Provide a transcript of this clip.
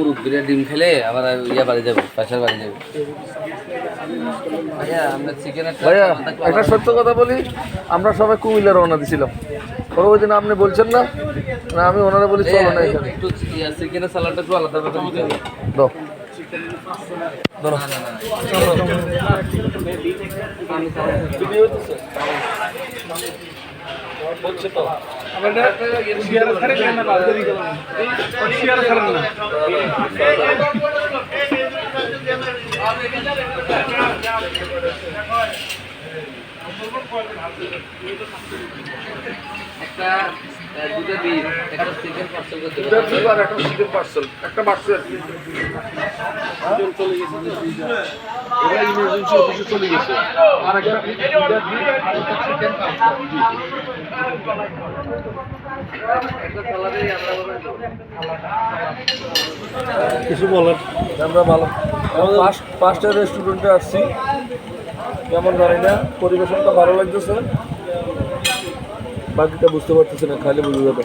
মুরব্বীরা ডিম খেলে আবার ইয়া বাড়ি যাবে, প্রেশার বাড়ি যাবে। ভাইয়া আমরা চিকেন ভাইয়া একটা সত্য কথা বলি, আমরা সবাই কুমিল্লা রওনা দিছিলাম, পরবর্তী দিন আপনি বলছেন না, না আমি ওনারা বলি চলো না এখানে একটু চিকেনের সালাডটা একটু আলাদা ভাবে দিতে হবে। দাও ধরো। বলছে তো একটা দুটো ডিম, একটা চিকেন পার্সেল করতে হবে। একটা চিকেন পার্সেল, একটা পার্সেল চলে গেছে, এরা ইমার্জেন্সি অফিসে চলে গেছে। আর একটা চিকেন কিছু বলার আমরা ভালো পাঁচটা রেস্টুরেন্টে আসছি, কেমন জানি না, পরিবেশনটা ভালো লাগতেছে, বাকিটা বুঝতে পারতেছি না, খাইলে বুঝে যাবে।